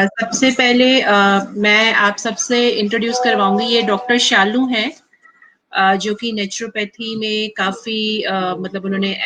सबसे पहले मैं आप सबसे इंट्रोड्यूस करवाऊंगी, ये डॉक्टर शालू हैं, जो कि नेचुरोपैथी में काफी मतलब उन्होंने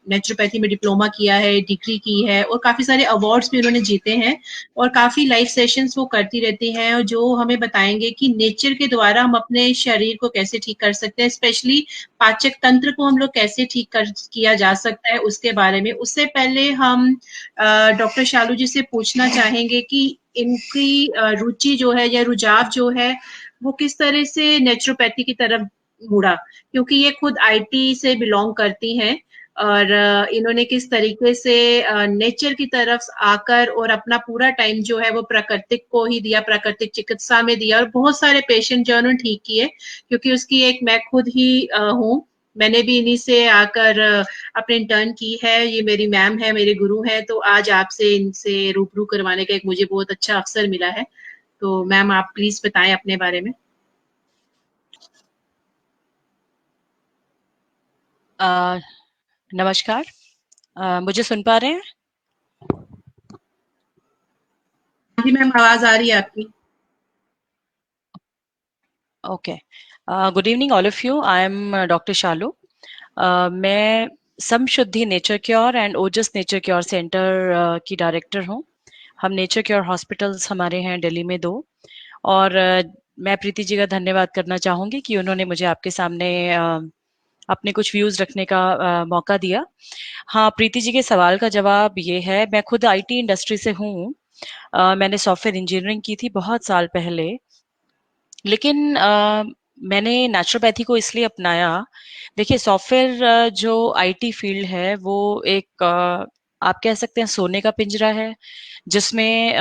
नेचुरोपैथी में डिप्लोमा किया है, डिग्री की है और काफी सारे अवार्ड्स भी उन्होंने जीते हैं और काफी लाइव सेशंस वो करती रहती हैं और जो हमें बताएंगे कि नेचर के द्वारा हम अपने शरीर को कैसे ठीक कर सकते हैं, स्पेशली पाचक तंत्र को हम लोग कैसे ठीक कर किया जा सकता है उसके बारे में। उससे पहले हम डॉक्टर शालू जी से पूछना चाहेंगे कि इनकी रुचि जो है या रुझाव जो है वो किस तरह से नेचुरोपैथी की तरफ मुड़ा, क्योंकि ये खुद आईटी से बिलोंग करती हैं और इन्होंने किस तरीके से नेचर की तरफ आकर और अपना पूरा टाइम जो है वो प्राकृतिक को ही दिया, प्राकृतिक चिकित्सा में दिया और बहुत सारे पेशेंट जो उन्होंने ठीक किए, क्योंकि उसकी एक मैं खुद ही हूँ। मैंने भी इन्हीं से आकर अपने इंटर्न की है। ये मेरी मैम है, मेरे गुरु हैं, तो आज आपसे इनसे रूबरू करवाने का एक मुझे बहुत अच्छा अवसर मिला है। तो मैम आप प्लीज बताएं अपने बारे में। नमस्कार। मुझे सुन पा रहे हैं? जी मैम, आवाज आ रही है आपकी। Okay. Good evening all of you. I am doctor Shalu. मैं Samshuddhi nature cure and Ojas nature cure centre की डायरेक्टर हूँ। हम नेचर क्योर हॉस्पिटल्स हमारे हैं दिल्ली में 2 और मैं प्रीति जी का धन्यवाद करना चाहूँगी कि उन्होंने मुझे आपके सामने अपने कुछ व्यूज़ रखने का मौका दिया। हाँ, प्रीति जी के सवाल का जवाब ये है, मैं खुद आईटी इंडस्ट्री से हूँ। मैंने सॉफ्टवेयर इंजीनियरिंग की थी बहुत साल पहले, लेकिन मैंने नेचुरोपैथी को इसलिए अपनाया। देखिए, सॉफ्टवेयर जो आईटी फील्ड है वो एक आप कह सकते हैं सोने का पिंजरा है, जिसमें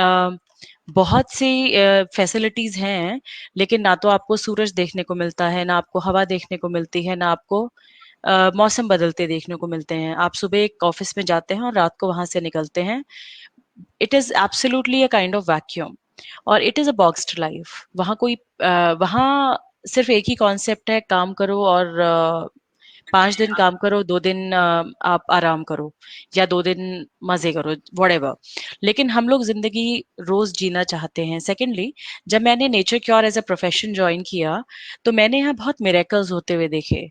बहुत सी फैसिलिटीज हैं, लेकिन ना तो आपको सूरज देखने को मिलता है, ना आपको हवा देखने को मिलती है, ना आपको मौसम बदलते देखने को मिलते हैं। आप सुबह एक ऑफिस में जाते हैं और रात को वहां से निकलते हैं। It is absolutely a kind of vacuum और it is a boxed life. वहाँ सिर्फ एक ही कॉन्सेप्ट है, काम करो और 5 दिन काम करो, 2 दिन आप आराम करो या 2 दिन मजे करो, व्हाटएवर। लेकिन हम लोग जिंदगी रोज जीना चाहते हैं। सेकेंडली, जब मैंने nature cure as a profession join किया तो मैंने यहाँ बहुत मिरेकल्स होते हुए देखे।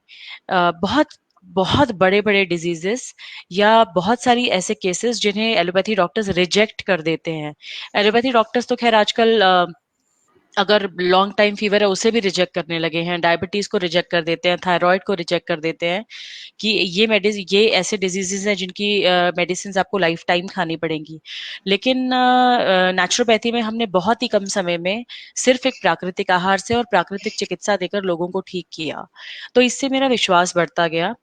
बहुत बहुत बड़े बड़े डिजीजेस या बहुत सारी ऐसे केसेस जिन्हें एलोपैथी डॉक्टर्स रिजेक्ट कर देते हैं। एलोपैथी डॉक्टर्स तो खैर आजकल अगर लॉन्ग टाइम फीवर है उसे भी रिजेक्ट करने लगे हैं, डायबिटीज को रिजेक्ट कर देते हैं, थायराइड को रिजेक्ट कर देते हैं कि ये ऐसे डिजीजेस हैं जिनकी मेडिसिन आपको लाइफ टाइम खानी पड़ेंगी। लेकिन नेचुरोपैथी में हमने बहुत ही कम समय में सिर्फ एक प्राकृतिक आहार से और प्राकृतिक चिकित्सा देकर लोगों को ठीक किया, तो इससे मेरा विश्वास बढ़ता गया।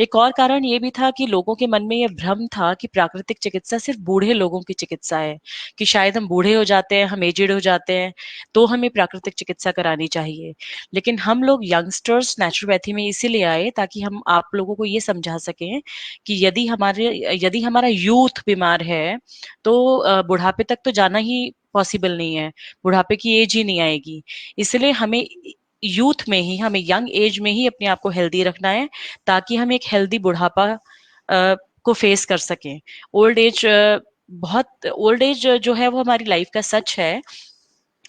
एक और कारण ये भी था कि लोगों के मन में यह भ्रम था कि प्राकृतिक चिकित्सा सिर्फ बूढ़े लोगों की चिकित्सा है, कि शायद हम बूढ़े हो जाते हैं, हम एजेड हो जाते हैं, तो हमें प्राकृतिक चिकित्सा करानी चाहिए। लेकिन हम लोग यंगस्टर्स नेचुरोपैथी में इसीलिए आए ताकि हम आप लोगों को ये समझा सकें कि यदि हमारा यूथ बीमार है तो बुढ़ापे तक तो जाना ही पॉसिबल नहीं है, बुढ़ापे की एज ही नहीं आएगी। इसलिए हमें यूथ में ही, हमें यंग एज में ही अपने आप को हेल्दी रखना है, ताकि हम एक हेल्दी बुढ़ापा को फेस कर सकें। ओल्ड एज जो है वो हमारी लाइफ का सच है,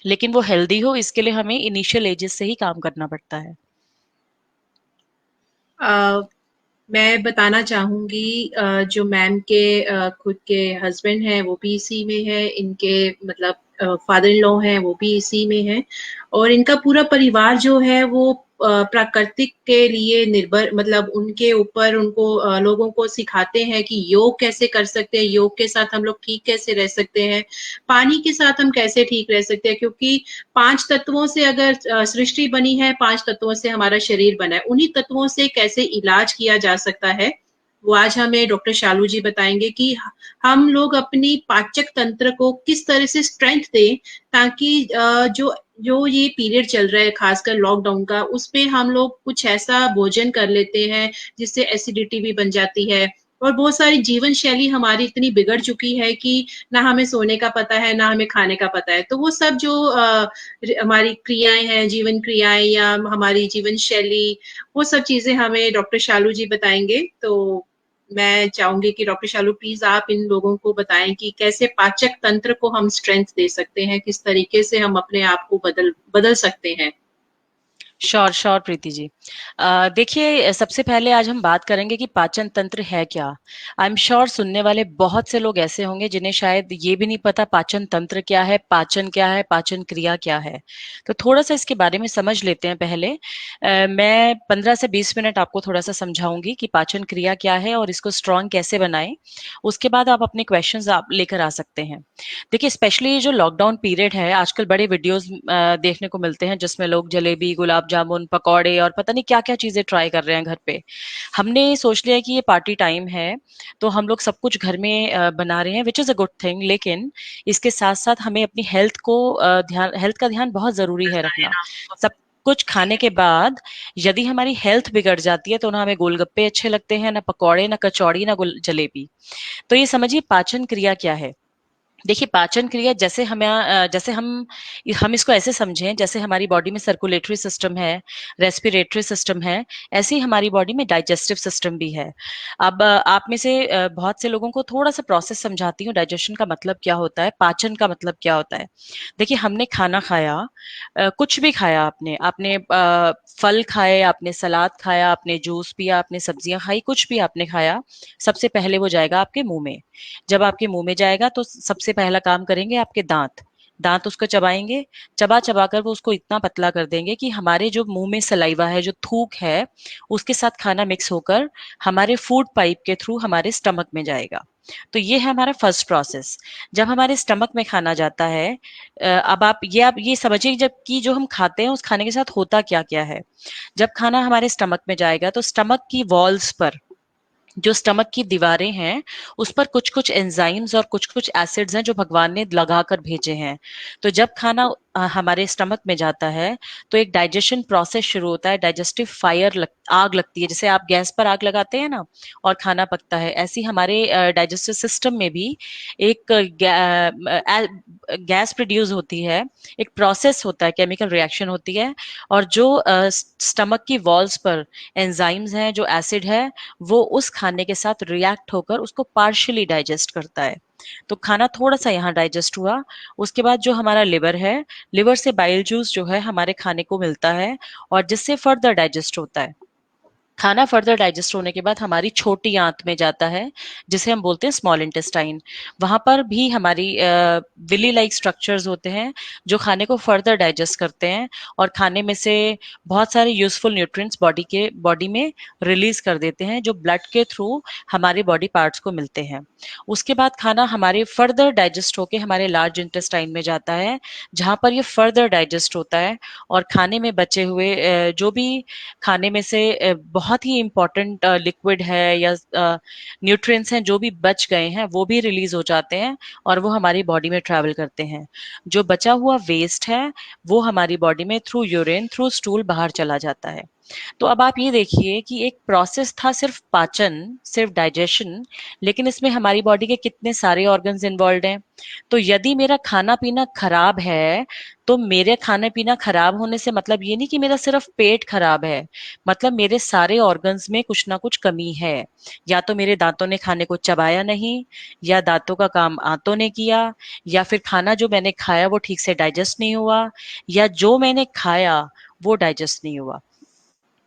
लेकिन वो हेल्दी हो इसके लिए हमें इनिशियल एजेस से ही काम करना पड़ता है। मैं बताना चाहूंगी, जो मैम के खुद के हस्बैंड हैं वो भी इसी में है, इनके मतलब फादर इन लॉ हैं वो भी इसी में है और इनका पूरा परिवार जो है वो प्राकृतिक के लिए निर्भर, मतलब उनके ऊपर उनको लोगों को सिखाते हैं कि योग कैसे कर सकते हैं, योग के साथ हम लोग ठीक कैसे रह सकते हैं, पानी के साथ हम कैसे ठीक रह सकते हैं, क्योंकि 5 तत्वों से अगर सृष्टि बनी है, 5 तत्वों से हमारा शरीर बना है, उन्हीं तत्वों से कैसे इलाज किया जा सकता है वो आज हमें डॉक्टर शालू जी बताएंगे कि हम लोग अपनी पाचक तंत्र को किस तरह से स्ट्रेंथ दें, ताकि जो जो ये पीरियड चल रहा है खासकर लॉकडाउन का, उसपे हम लोग कुछ ऐसा भोजन कर लेते हैं जिससे एसिडिटी भी बन जाती है और बहुत सारी जीवन शैली हमारी इतनी बिगड़ चुकी है कि ना हमें सोने का पता है ना हमें खाने का पता है। तो वो सब जो हमारी क्रियाएं हैं, जीवन क्रियाएं या हमारी जीवन शैली, वो सब चीजें हमें डॉक्टर शालू जी बताएंगे। तो मैं चाहूंगी कि डॉक्टर शालू प्लीज आप इन लोगों को बताएं कि कैसे पाचक तंत्र को हम स्ट्रेंथ दे सकते हैं, किस तरीके से हम अपने आप को बदल बदल सकते हैं। Sure sure Preeti ji. देखिए, सबसे पहले आज हम बात करेंगे कि पाचन तंत्र है क्या। आई एम श्योर सुनने वाले बहुत से लोग ऐसे होंगे जिन्हें शायद ये भी नहीं पता पाचन तंत्र क्या है, पाचन क्या है, पाचन क्रिया क्या है। तो थोड़ा सा इसके बारे में समझ लेते हैं पहले। मैं 15 से 20 मिनट आपको थोड़ा सा समझाऊंगी कि पाचन क्रिया क्या है और इसको स्ट्रांग कैसे बनाएं। उसके बाद आप अपने क्वेश्चंस आप लेकर आ सकते हैं। देखिए, स्पेशली जो लॉकडाउन पीरियड है, आजकल बड़े वीडियोस देखने को मिलते हैं जिसमें लोग जलेबी, गुलाब जामुन, पकौड़े और पता नहीं क्या क्या चीजें ट्राई कर रहे हैं घर पे। हमने सोच लिया कि ये पार्टी टाइम है, तो हम लोग सब कुछ घर में बना रहे हैं, which is a good thing. लेकिन इसके साथ साथ हमें अपनी हेल्थ का ध्यान बहुत जरूरी है रखना। सब कुछ खाने के बाद यदि हमारी हेल्थ बिगड़ जाती है तो ना हमें गोलगप्पे अच्छे लगते हैं, ना पकौड़े, ना कचौड़ी, ना जलेबी। तो ये समझिए पाचन क्रिया क्या है। देखिए, पाचन क्रिया जैसे हमें जैसे हम इसको ऐसे समझें जैसे हमारी बॉडी में सर्कुलेटरी सिस्टम है, रेस्पिरेटरी सिस्टम है, ऐसे ही हमारी बॉडी में डाइजेस्टिव सिस्टम भी है। अब आप में से बहुत से लोगों को थोड़ा सा प्रोसेस समझाती हूँ, डाइजेशन का मतलब क्या होता है, पाचन का मतलब क्या होता है। देखिए, हमने खाना खाया, कुछ भी खाया, आपने आपने फल खाए, आपने सलाद खाया, आपने जूस पिया, आपने सब्जियां खाई, कुछ भी आपने खाया, सबसे पहले वो जाएगा आपके मुंह में। जब आपके मुंह में जाएगा तो सबसे पहला काम करेंगे आपके दांत। दांत उसको चबाएंगे, चबा चबा कर वो उसको इतना पतला कर देंगे कि हमारे जो मुंह में सलाइवा है, जो थूक है, उसके साथ खाना मिक्स होकर हमारे फूड पाइप के थ्रू हमारे स्टमक में जाएगा। तो ये है हमारा फर्स्ट प्रोसेस। जब हमारे स्टमक में खाना जाता है, अब आप ये समझिए जब कि जो हम खाते हैं उस खाने के साथ होता क्या क्या है। जब खाना हमारे स्टमक में जाएगा तो स्टमक की वॉल्स पर, जो स्टमक की दीवारें हैं, उस पर कुछ कुछ एंजाइम्स और कुछ कुछ एसिड्स हैं जो भगवान ने लगाकर भेजे हैं। तो जब खाना हमारे स्टमक में जाता है तो एक डाइजेशन प्रोसेस शुरू होता है, डाइजेस्टिव आग लगती है। जैसे आप गैस पर आग लगाते हैं ना और खाना पकता है, ऐसी हमारे डाइजेस्टिव सिस्टम में भी एक गैस प्रोड्यूस होती है, एक प्रोसेस होता है, केमिकल रिएक्शन होती है। और जो स्टमक की वॉल्स पर एंजाइम्स हैं, जो एसिड है, वो उस खाने के साथ रिएक्ट होकर उसको पार्शियली डाइजेस्ट करता है। तो खाना थोड़ा सा यहाँ डाइजेस्ट हुआ। उसके बाद जो हमारा लिवर है, लिवर से बाइल जूस जो है हमारे खाने को मिलता है और जिससे फर्दर डाइजेस्ट होता है। खाना फर्दर डाइजेस्ट होने के बाद हमारी छोटी आंत में जाता है, जिसे हम बोलते हैं स्मॉल इंटेस्टाइन। वहां पर भी हमारी विली लाइक स्ट्रक्चर्स होते हैं जो खाने को फर्दर डाइजेस्ट करते हैं और खाने में से बहुत सारे यूजफुल न्यूट्रिएंट्स बॉडी में रिलीज कर देते हैं, जो ब्लड के थ्रू हमारे बॉडी पार्ट्स को मिलते हैं। उसके बाद खाना हमारे फर्दर डाइजेस्ट होके हमारे लार्ज इंटेस्टाइन में जाता है, जहां पर ये फर्दर डाइजेस्ट होता है और खाने में बचे हुए जो भी खाने में से बहुत ही इंपॉर्टेंट लिक्विड है या न्यूट्रिएंट्स हैं जो भी बच गए हैं, वो भी रिलीज हो जाते हैं और वो हमारी बॉडी में ट्रैवल करते हैं। जो बचा हुआ वेस्ट है वो हमारी बॉडी में थ्रू यूरिन, थ्रू स्टूल बाहर चला जाता है। तो अब आप ये देखिए कि एक प्रोसेस था सिर्फ पाचन, सिर्फ डाइजेशन, लेकिन इसमें हमारी बॉडी के कितने सारे ऑर्गन्स इन्वॉल्व हैं। तो यदि मेरा खाना पीना खराब है, तो मेरे खाने पीना खराब होने से मतलब ये नहीं कि मेरा सिर्फ पेट खराब है, मतलब मेरे सारे ऑर्गन्स में कुछ ना कुछ कमी है। या तो मेरे दांतों ने खाने को चबाया नहीं, या दांतों का काम आंतों ने किया, या फिर खाना जो मैंने खाया वो ठीक से डाइजेस्ट नहीं हुआ, या जो मैंने खाया वो डाइजेस्ट नहीं हुआ।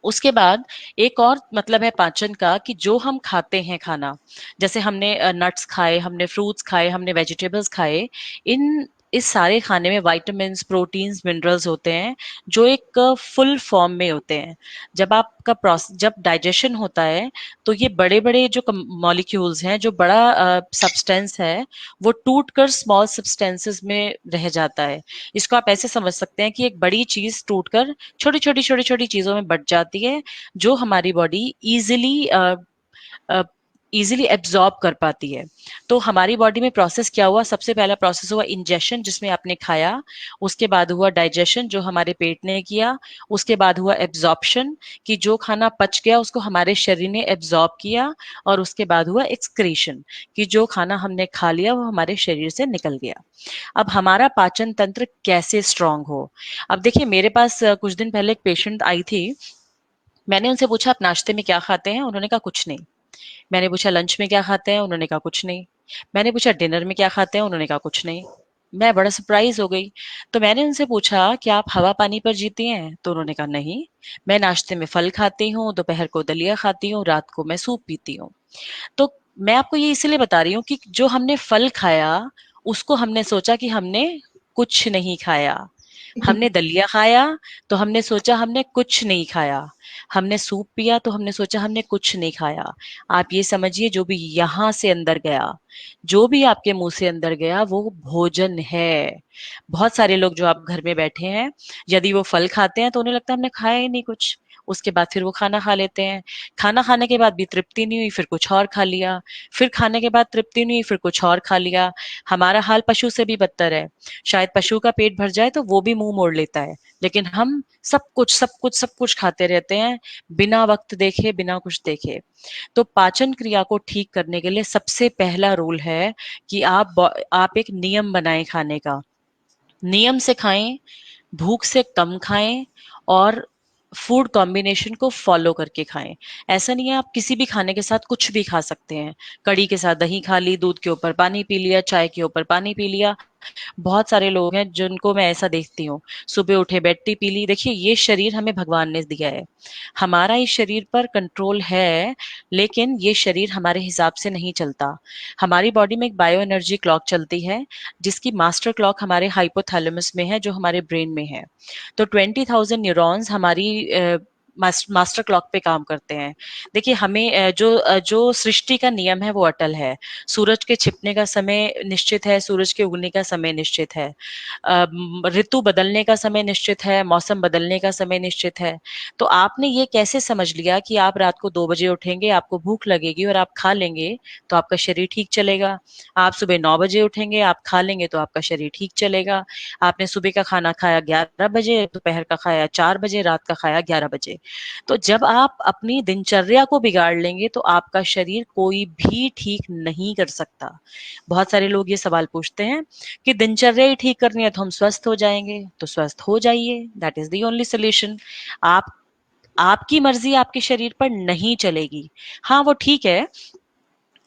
उसके बाद एक और मतलब है पाचन का कि जो हम खाते हैं खाना, जैसे हमने नट्स खाए, हमने फ्रूट्स खाए, हमने वेजिटेबल्स खाए, इन इस सारे खाने में विटामिन्स, प्रोटीन्स, मिनरल्स होते हैं जो एक फुल फॉर्म में होते हैं। जब डाइजेशन होता है तो ये बड़े बड़े जो मॉलिक्यूल्स हैं, जो बड़ा सब्सटेंस है, वो टूट कर स्मॉल सब्सटेंसेस में रह जाता है। इसको आप ऐसे समझ सकते हैं कि एक बड़ी चीज टूटकर छोटी छोटी छोटी छोटी चीजों में बट जाती है, जो हमारी बॉडी इजीली एब्जॉर्ब कर पाती है। तो हमारी बॉडी में प्रोसेस क्या हुआ, सबसे पहला प्रोसेस हुआ इंजेशन, जिसमें आपने खाया। उसके बाद हुआ डाइजेशन, जो हमारे पेट ने किया। उसके बाद हुआ एब्जॉर्प्शन, कि जो खाना पच गया उसको हमारे शरीर ने एब्जॉर्ब किया। और उसके बाद हुआ एक्सक्रीशन, कि जो खाना हमने खा लिया वो हमारे शरीर से निकल गया। अब हमारा पाचन तंत्र कैसे स्ट्रांग हो। अब देखिए, मेरे पास कुछ दिन पहले एक पेशेंट आई थी। मैंने उनसे पूछा आप नाश्ते में क्या खाते हैं, उन्होंने कहा कुछ नहीं। मैंने पूछा लंच में क्या खाते हैं? उन्होंने कहा कुछ नहीं। मैंने पूछा डिनर में क्या खाते हैं? उन्होंने कहा कुछ नहीं। मैं बड़ा सरप्राइज हो गई। तो मैंने उनसे पूछा कि आप हवा पानी पर जीती हैं? तो उन्होंने कहा नहीं, मैं नाश्ते में फल खाती हूँ, दोपहर को दलिया खाती हूँ, रात को मैं सूप पीती हूँ। तो मैं आपको ये इसलिए बता रही हूँ कि जो हमने फल खाया, उसको हमने सोचा कि हमने कुछ नहीं खाया। हमने दलिया खाया तो हमने सोचा हमने कुछ नहीं खाया। हमने सूप पिया तो हमने सोचा हमने कुछ नहीं खाया। आप ये समझिए जो भी यहाँ से अंदर गया, जो भी आपके मुंह से अंदर गया वो भोजन है। बहुत सारे लोग जो आप घर में बैठे हैं, यदि वो फल खाते हैं तो उन्हें लगता है हमने खाया ही नहीं कुछ। उसके बाद फिर वो खाना खा लेते हैं। खाना खाने के बाद भी तृप्ति नहीं हुई, फिर कुछ और खा लिया। फिर खाने के बाद तृप्ति नहीं हुई, फिर कुछ और खा लिया। हमारा हाल पशु से भी बदतर है। शायद पशु का पेट भर जाए तो वो भी मुंह मोड़ लेता है, लेकिन हम सब कुछ सब कुछ सब कुछ खाते रहते हैं, बिना वक्त देखे, बिना कुछ देखे। तो पाचन क्रिया को ठीक करने के लिए सबसे पहला रूल है कि आप एक नियम बनाएं खाने का। नियम से खाएं, भूख से कम खाएं, और फूड कॉम्बिनेशन को फॉलो करके खाएं। ऐसा नहीं है आप किसी भी खाने के साथ कुछ भी खा सकते हैं। कड़ी के साथ दही खा ली, दूध के ऊपर पानी पी लिया, चाय के ऊपर पानी पी लिया। बहुत सारे लोग हैं जिनको मैं ऐसा देखती हूँ, सुबह उठे बेड टी पी ली। देखिए ये शरीर हमें भगवान ने दिया है, हमारा इस शरीर पर कंट्रोल है, लेकिन ये शरीर हमारे हिसाब से नहीं चलता। हमारी बॉडी में एक बायो एनर्जी क्लॉक चलती है, जिसकी मास्टर क्लॉक हमारे हाइपोथैलेमस में है, जो हमारे ब्रेन में है। तो 20,000 न्यूरॉन्स हमारी मास्टर क्लॉक पे काम करते हैं। देखिए हमें जो सृष्टि का नियम है वो अटल है। सूरज के छिपने का समय निश्चित है, सूरज के उगने का समय निश्चित है, ऋतु बदलने का समय निश्चित है, मौसम बदलने का समय निश्चित है। तो आपने ये कैसे समझ लिया कि आप रात को 2 बजे उठेंगे, आपको भूख लगेगी और आप खा लेंगे तो आपका शरीर ठीक चलेगा? आप सुबह 9 बजे उठेंगे, आप खा लेंगे तो आपका शरीर ठीक चलेगा। आपने सुबह का खाना खाया 11 बजे, दोपहर का खाया 4 बजे, रात का खाया 11 बजे। तो जब आप अपनी दिनचर्या को बिगाड़ लेंगे तो आपका शरीर कोई भी ठीक नहीं कर सकता। बहुत सारे लोग ये सवाल पूछते हैं कि दिनचर्या ही ठीक करनी है तो हम स्वस्थ हो जाएंगे। तो स्वस्थ हो जाइए, that is the only solution. आप आपकी मर्जी आपके शरीर पर नहीं चलेगी। हाँ वो ठीक है,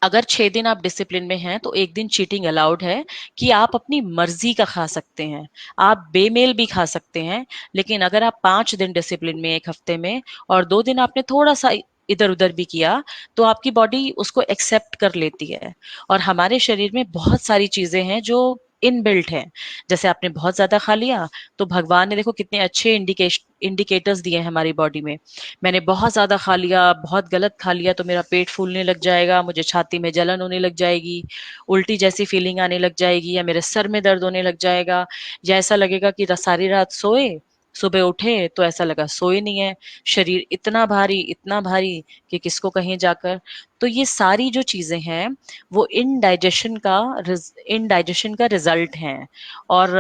अगर 6 दिन आप डिसिप्लिन में हैं तो एक दिन चीटिंग अलाउड है, कि आप अपनी मर्जी का खा सकते हैं, आप बेमेल भी खा सकते हैं। लेकिन अगर आप 5 दिन डिसिप्लिन में एक हफ्ते में, और 2 दिन आपने थोड़ा सा इधर उधर भी किया, तो आपकी बॉडी उसको एक्सेप्ट कर लेती है। और हमारे शरीर में बहुत सारी चीजें हैं जो इनबिल्ट है। जैसे आपने बहुत ज्यादा खा लिया, तो भगवान ने देखो कितने अच्छे इंडिकेटर्स दिए हैं हमारी बॉडी में। मैंने बहुत ज्यादा खा लिया, बहुत गलत खा लिया, तो मेरा पेट फूलने लग जाएगा, मुझे छाती में जलन होने लग जाएगी, उल्टी जैसी फीलिंग आने लग जाएगी, या मेरे सर में दर्द होने लग जाएगा, या ऐसा लगेगा कि सारी रात सोए, सुबह उठे तो ऐसा लगा सोए नहीं है, शरीर इतना भारी कि किसको कहीं जाकर। तो ये सारी जो चीजें हैं वो इनडाइजेशन का रिजल्ट हैं। और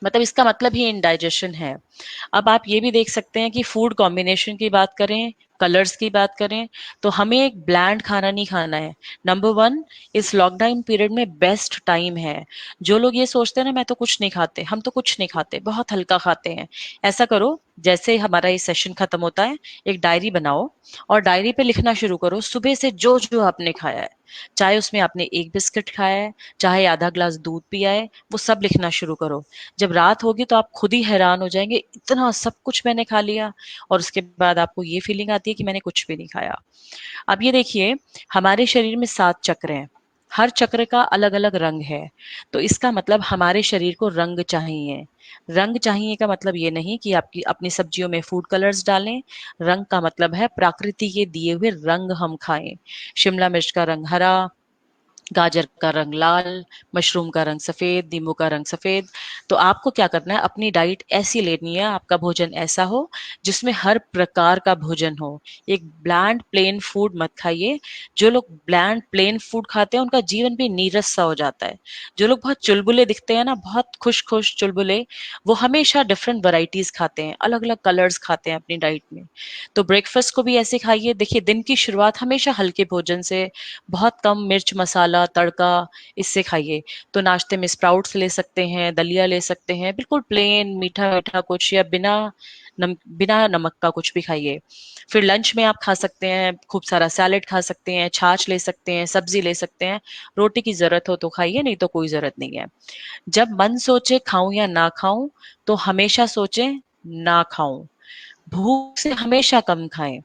मतलब इसका मतलब ही इनडाइजेशन है। अब आप ये भी देख सकते हैं कि फूड कॉम्बिनेशन की बात करें, कलर्स की बात करें, तो हमें एक ब्लैंड खाना नहीं खाना है। नंबर वन, इस लॉकडाउन पीरियड में बेस्ट टाइम है। जो लोग ये सोचते हैं ना मैं तो कुछ नहीं खाते, हम तो कुछ नहीं खाते, बहुत हल्का खाते हैं, ऐसा करो, जैसे हमारा ये सेशन खत्म होता है, एक डायरी बनाओ और डायरी पे लिखना शुरू करो सुबह से जो जो आपने खाया है। चाहे उसमें आपने एक बिस्किट खाया है, चाहे आधा ग्लास दूध पिया है, वो सब लिखना शुरू करो। जब रात होगी तो आप खुद ही हैरान हो जाएंगे, इतना सब कुछ मैंने खा लिया, और उसके बाद आपको ये फीलिंग आती है कि मैंने कुछ भी नहीं खाया। अब ये देखिए, हमारे शरीर में 7 चक्र हैं, हर चक्र का अलग अलग रंग है। तो इसका मतलब हमारे शरीर को रंग चाहिए। रंग चाहिए का मतलब ये नहीं कि आपकी अपनी सब्जियों में फूड कलर्स डालें। रंग का मतलब है प्रकृति के दिए हुए रंग हम खाएं। शिमला मिर्च का रंग हरा, गाजर का रंग लाल, मशरूम का रंग सफेद, नींबू का रंग सफेद। तो आपको क्या करना है, अपनी डाइट ऐसी लेनी है, आपका भोजन ऐसा हो जिसमें हर प्रकार का भोजन हो। एक ब्लैंड प्लेन फूड मत खाइए। जो लोग ब्लैंड प्लेन फूड खाते हैं उनका जीवन भी नीरस सा हो जाता है। जो लोग बहुत चुलबुले दिखते हैं ना, बहुत खुश खुश चुलबुले, वो हमेशा डिफरेंट वैरायटीज खाते हैं, अलग अलग कलर्स खाते हैं अपनी डाइट में। तो ब्रेकफास्ट को भी ऐसे खाइए। देखिए दिन की शुरुआत हमेशा हल्के भोजन से, बहुत कम मिर्च मसाला तड़का, इससे खाइए। तो नाश्ते में स्प्राउट्स ले सकते हैं, दलिया ले सकते हैं, बिल्कुल प्लेन मीठा मीठा कुछ, या बिना बिना नमक का कुछ भी खाइए। फिर लंच में आप खा सकते हैं, खूब सारा सैलेड खा सकते हैं, छाछ ले सकते हैं, सब्जी ले सकते हैं। रोटी की जरूरत हो तो खाइए, नहीं तो कोई जरूरत नहीं है। जब मन सोचे खाऊं या ना खाऊं, तो हमेशा सोचे ना खाऊं। भूख से हमेशा कम खाएं।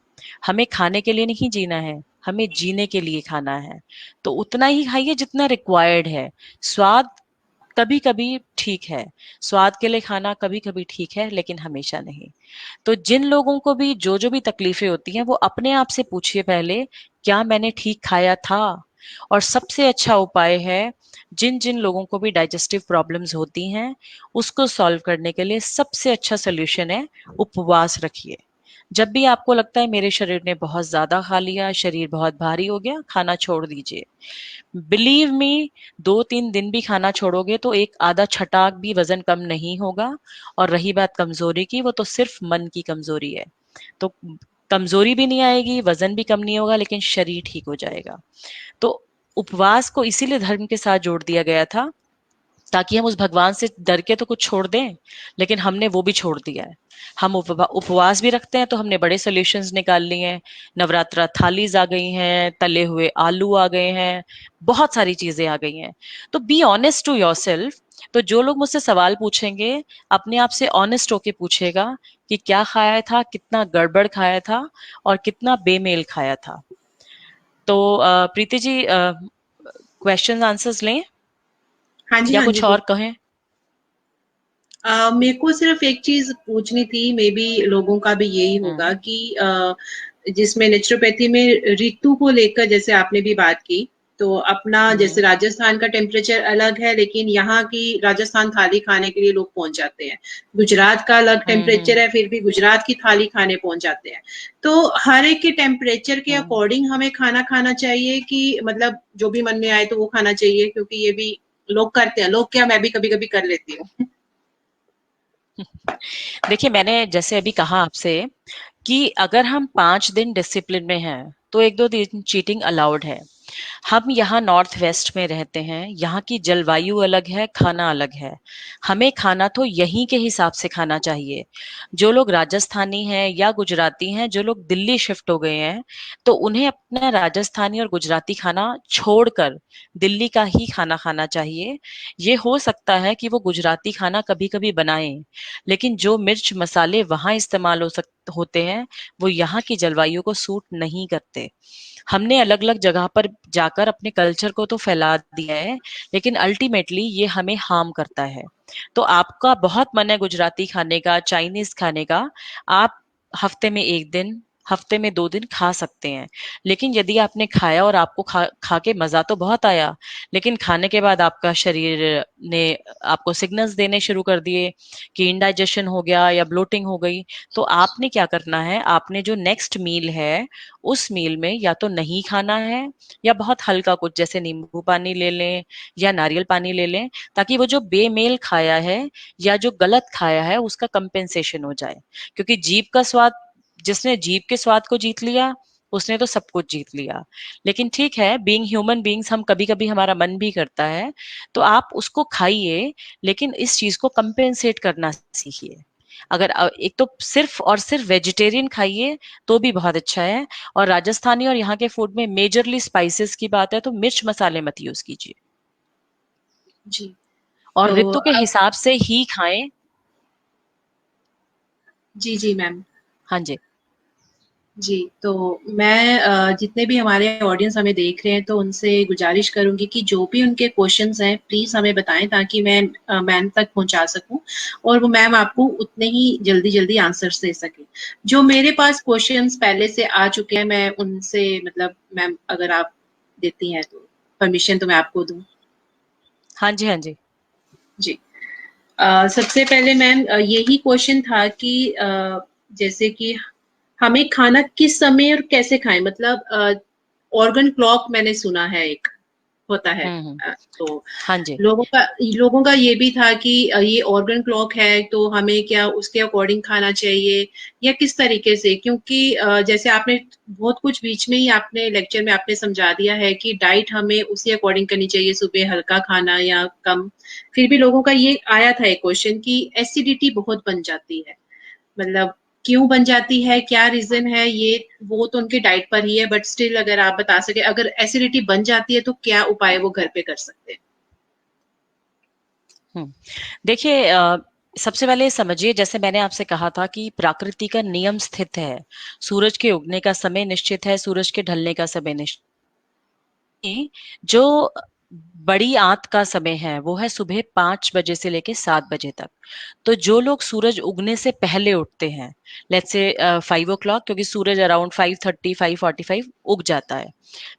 हमें खाने के लिए नहीं जीना है, हमें जीने के लिए खाना है। तो उतना ही खाइए जितना रिक्वायर्ड है। स्वाद कभी कभी ठीक है, स्वाद के लिए खाना कभी कभी ठीक है, लेकिन हमेशा नहीं। तो जिन लोगों को भी जो जो भी तकलीफें होती हैं, वो अपने आप से पूछिए पहले, क्या मैंने ठीक खाया था। और सबसे अच्छा उपाय है, जिन जिन लोगों को भी डाइजेस्टिव प्रॉब्लम्स होती हैं, उसको सॉल्व करने के लिए सबसे अच्छा सोल्यूशन है, उपवास रखिए। जब भी आपको लगता है मेरे शरीर ने बहुत ज्यादा खा लिया, शरीर बहुत भारी हो गया, खाना छोड़ दीजिए। बिलीव मी, 2-3 दिन भी खाना छोड़ोगे तो एक आधा छटाक भी वजन कम नहीं होगा। और रही बात कमजोरी की, वो तो सिर्फ मन की कमजोरी है। तो कमजोरी भी नहीं आएगी, वजन भी कम नहीं होगा, लेकिन शरीर ठीक हो जाएगा। तो उपवास को इसीलिए धर्म के साथ जोड़ दिया गया था, ताकि हम उस भगवान से डर के तो कुछ छोड़ दें, लेकिन हमने वो भी छोड़ दिया है। हम उपवास भी रखते हैं तो हमने बड़े सोल्यूशंस निकाल लिए हैं। नवरात्रा थालीज आ गई हैं, तले हुए आलू आ गए हैं, बहुत सारी चीजें आ गई हैं। तो बी ऑनेस्ट टू योरसेल्फ। तो जो लोग मुझसे सवाल पूछेंगे, अपने आप से ऑनेस्ट होके पूछेगा कि क्या खाया था, कितना गड़बड़ खाया था, और कितना बेमेल खाया था। तो प्रीति जी, क्वेश्चन आंसर्स लें हाँ जी, या हाँ जी, कुछ और कहें? मेरे को सिर्फ एक चीज पूछनी थी, मे बी लोगों का भी यही होगा हम्म। कि जिसमें नेचुरोपैथी में ऋतु को लेकर जैसे आपने भी बात की, तो अपना जैसे हम्म। राजस्थान का टेम्परेचर अलग है, लेकिन यहाँ की राजस्थान थाली खाने के लिए लोग पहुंच जाते हैं। गुजरात का अलग टेम्परेचर हम्म। है, फिर भी गुजरात की थाली खाने पहुंच जाते हैं। तो हर एक के टेम्परेचर के हम्म। अकॉर्डिंग हमें खाना खाना चाहिए कि मतलब जो भी मन में आए तो वो खाना चाहिए, क्योंकि ये भी लोग करते हैं। लोग क्या, मैं भी कभी कभी कर लेती हूँ। देखिए, मैंने जैसे अभी कहा आपसे कि अगर हम 5 दिन डिसिप्लिन में हैं, तो 1-2 दिन चीटिंग अलाउड है। हम यहाँ नॉर्थ वेस्ट में रहते हैं, यहाँ की जलवायु अलग है, खाना अलग है। हमें खाना तो यहीं के हिसाब से खाना चाहिए। जो लोग राजस्थानी हैं या गुजराती हैं, जो लोग दिल्ली शिफ्ट हो गए हैं, तो उन्हें अपना राजस्थानी और गुजराती खाना छोड़कर दिल्ली का ही खाना खाना चाहिए। ये हो सकता है कि वो गुजराती खाना कभी कभी बनाएं, लेकिन जो मिर्च मसाले वहां इस्तेमाल होते हैं, वो यहाँ की जलवायु को सूट नहीं करते। हमने अलग अलग जगह पर जाकर अपने कल्चर को तो फैला दिया है, लेकिन अल्टीमेटली ये हमें हार्म करता है। तो आपका बहुत मन है गुजराती खाने का, चाइनीज खाने का, आप हफ्ते में 1 दिन, हफ्ते में 2 दिन खा सकते हैं। लेकिन यदि आपने खाया और आपको खा के मजा तो बहुत आया, लेकिन खाने के बाद आपका शरीर ने आपको सिग्नल्स देने शुरू कर दिए कि इंडाइजेशन हो गया या ब्लोटिंग हो गई, तो आपने क्या करना है, आपने जो नेक्स्ट मील है, उस मील में या तो नहीं खाना है, या बहुत हल्का कुछ जैसे नींबू पानी ले लें या नारियल पानी ले लें, ताकि वो जो बेमेल खाया है या जो गलत खाया है उसका कंपेंसेशन हो जाए। क्योंकि जीभ का स्वाद, जिसने जीभ के स्वाद को जीत लिया, उसने तो सब कुछ जीत लिया। लेकिन ठीक है, बीइंग ह्यूमन बीइंग्स, हम कभी कभी हमारा मन भी करता है, तो आप उसको खाइए, लेकिन इस चीज को कंपेंसेट करना सीखिए। अगर एक तो सिर्फ और सिर्फ वेजिटेरियन खाइए तो भी बहुत अच्छा है। और राजस्थानी और यहाँ के फूड में मेजरली स्पाइसेस की बात है, तो मिर्च मसाले मत यूज कीजिए, जी। और तो ऋतु के अब हिसाब से ही खाएं। जी, जी मैम। हाँ जी। जी, तो मैं जितने भी हमारे ऑडियंस हमें देख रहे हैं, तो उनसे गुज़ारिश करूँगी कि जो भी उनके क्वेश्चन्स हैं, प्लीज़ हमें बताएँ, ताकि मैं मैम तक पहुँचा सकूँ और वो मैम आपको उतने ही जल्दी-जल्दी आंसर्स दे सकें। जो मेरे पास क्वेश्चन्स पहले से आ चुके हैं, मैं उनसे मतलब मैम अगर आप देती हैं तो परमिशन तो मैं आपको दूँ? हाँ जी। हाँ जी। जी। सबसे पहले मैम यही क्वेश्चन था कि जैसे कि हमें खाना किस समय और कैसे खाएँ? मतलब ऑर्गन क्लॉक मैंने सुना है एक, होता है। हम्म। तो हाँ जी। लोगों का ये भी था कि ये ऑर्गन क्लॉक है, तो हमें क्या उसके अकॉर्डिंग खाना चाहिए या किस तरीके से? क्योंकि जैसे आपने बहुत कुछ बीच में ही आपने लेक्चर में आपने समझा दिया है कि डाइट हमें उसी अकॉर्डिंग करनी चाहिए, सुबह हल्का खाना या कम। फिर भी लोगों का ये आया था एक क्वेश्चन कि एसिडिटी बहुत बन जाती है। मतलब क्यों बन जाती है, क्या रीजन है, ये वो तो उनके डाइट पर ही है, बट स्टिल अगर आप बता सके, अगर एसिडिटी बन जाती है तो क्या उपाय वो घर पे कर सकते हैं? देखिए सबसे पहले समझिए, जैसे मैंने आपसे कहा था कि प्रकृति का नियम स्थित है। सूरज के उगने का समय निश्चित है, सूरज के ढलने का समय निश्चित है। जो बड़ी आंत का समय है वो है सुबह 5 बजे से लेके 7 बजे तक। तो जो लोग सूरज उगने से पहले उठते हैं, लेट्स से 5 o'clock, क्योंकि सूरज अराउंड 5:30 5:45 उग जाता है।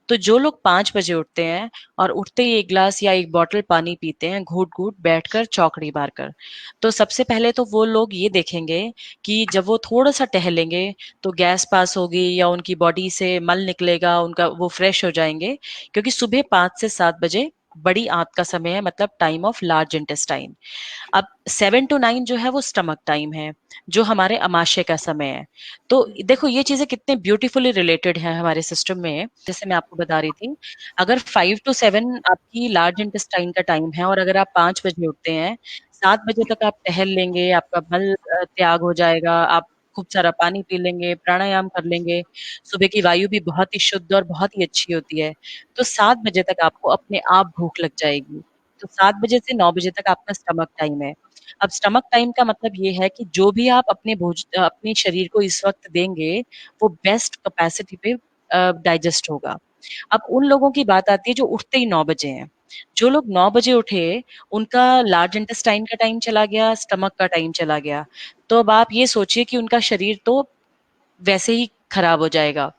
तो जो लोग 5 बजे उठते हैं और उठते ही एक ग्लास या एक बॉटल पानी पीते हैं, घूट घूट बैठकर चौकड़ी मारकर, तो सबसे पहले तो वो लोग ये देखेंगे कि जब वो थोड़ा सा टहलेंगे तो गैस पास होगी या उनकी बॉडी से मल निकलेगा, उनका वो फ्रेश हो जाएंगे। क्योंकि सुबह 5 से 7 बजे बड़ी आंत का समय है, मतलब टाइम ऑफ लार्ज इंटेस्टाइन। अब 7 to 9 जो है वो स्टमक टाइम है, जो हमारे अमाशय का समय है। तो देखो ये चीजें कितने ब्यूटीफुली रिलेटेड है हमारे सिस्टम में। जैसे मैं आपको बता रही थी, अगर 5 to 7 आपकी लार्ज इंटेस्टाइन का टाइम है और अगर आप 5 बजे उठते हैं, 7 बजे तक आप टहल लेंगे, आपका मल त्याग हो जाएगा, आप खूब सारा पानी पी लेंगे, प्राणायाम कर लेंगे। सुबह की वायु भी बहुत ही शुद्ध और बहुत ही अच्छी होती है। तो 7 बजे तक आपको अपने आप भूख लग जाएगी। तो 7 बजे से 9 बजे तक आपका स्टमक टाइम है। अब स्टमक टाइम का मतलब ये है कि जो भी आप अपने शरीर को इस वक़्त देंगे, वो बेस्ट कैपेसिटी पे डाइजेस्ट होगा। अब उन लोगों की बात आती है जो उठते ही 9 बजे हैं। जो लोग 9 बजे उठे, उनका लार्ज इंटेस्टाइन का टाइम चला गया, स्टमक का टाइम चला गया। तो अब आप ये सोचिए कि उनका शरीर तो वैसे ही खराब हो जाएगा।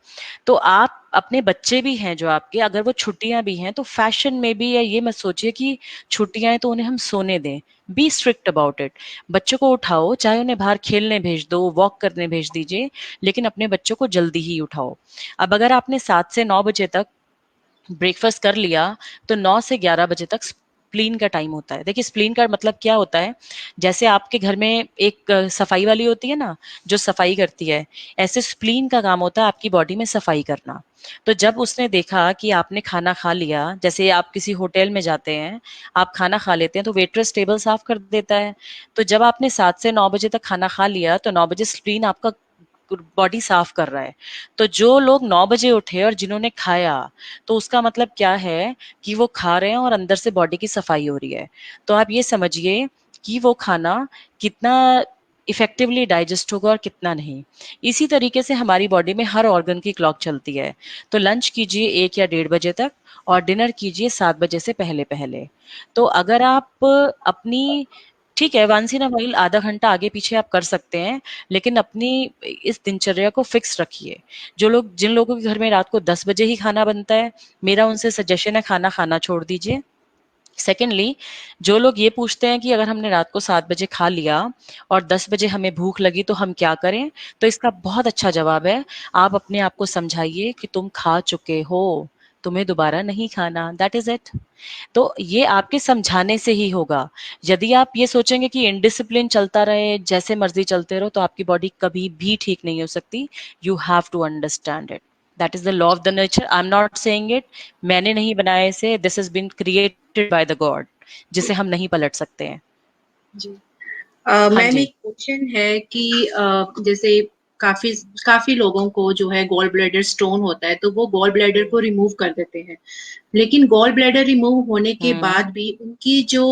तो आप अपने बच्चे भी हैं जो आपके, अगर वो छुट्टियाँ भी हैं, तो फैशन में भी या ये मत सोचिए कि छुट्टियाँ हैं तो उन्हें हम सोने दें। Be strict about it. बच्चों को उठाओ, चाहे उन्हें बाहर खेलने भेज दो, वॉक करने भेज दीजिए, लेकिन अपने बच्चों को जल्दी ही उठाओ। अब अगर आपने 7 से 9 बजे तक ब्रेकफास्ट कर लिया, तो 9 से 11 बजे तक स्प्लीन का टाइम होता है। देखिए स्प्लीन का मतलब क्या होता है, जैसे आपके घर में एक सफाई वाली होती है ना, जो सफाई करती है, ऐसे स्प्लीन का काम होता है आपकी बॉडी में सफाई करना। तो जब उसने देखा कि आपने खाना खा लिया, जैसे आप किसी होटल में जाते हैं, आप खाना खा लेते हैं तो वेटरेस टेबल साफ कर देता है। तो जब आपने 7 से 9 बजे तक खाना खा लिया, तो 9 बजे स्प्लीन आपका बॉडी साफ कर रहा है। तो जो लोग 9 बजे उठे और जिन्होंने खाया, तो उसका मतलब क्या है कि वो खा रहे हैं और अंदर से बॉडी की सफाई हो रही है। तो आप ये समझिए कि वो खाना कितना इफेक्टिवली डाइजेस्ट होगा और कितना नहीं। इसी तरीके से हमारी बॉडी में हर ऑर्गन की क्लॉक चलती है। तो लंच कीजिए 1 या 1:30 बजे तक और डिनर कीजिए 7 बजे से पहले-पहले। तो अगर आप अपनी, ठीक है, वंस इन अ व्हाइल आधा घंटा आगे पीछे आप कर सकते हैं, लेकिन अपनी इस दिनचर्या को फिक्स रखिए। जिन लोगों के घर में रात को 10 बजे ही खाना बनता है, मेरा उनसे सजेशन है खाना खाना छोड़ दीजिए। सेकेंडली, जो लोग ये पूछते हैं कि अगर हमने रात को 7 बजे खा लिया और 10 बजे हमें भूख लगी तो हम क्या करें? तो इसका बहुत अच्छा जवाब है, आप अपने आप को समझाइए कि तुम खा चुके हो, तुम्हें दोबारा नहीं खाना, दैट इज़ इट। तो ये आपके समझाने से ही होगा। यदि आप ये सोचेंगे कि इनडिसिप्लिन चलता रहे, जैसे मर्ज़ी चलते रहो, तो आपकी बॉडी कभी भी ठीक नहीं हो सकती। You have to understand it. That is the law of the nature. I am not saying it, मैंने नहीं बनाया इसे, this has been created by the God, जिसे हम नहीं पलट सकते हैं। जी। हाँ मैम जी। एक क्वेश्चन है कि जैसे काफी काफी लोगों को जो है गॉल ब्लैडर स्टोन होता है, तो वो गॉल ब्लैडर को रिमूव कर देते हैं, लेकिन गॉल ब्लैडर रिमूव होने के हुँ, बाद भी उनकी जो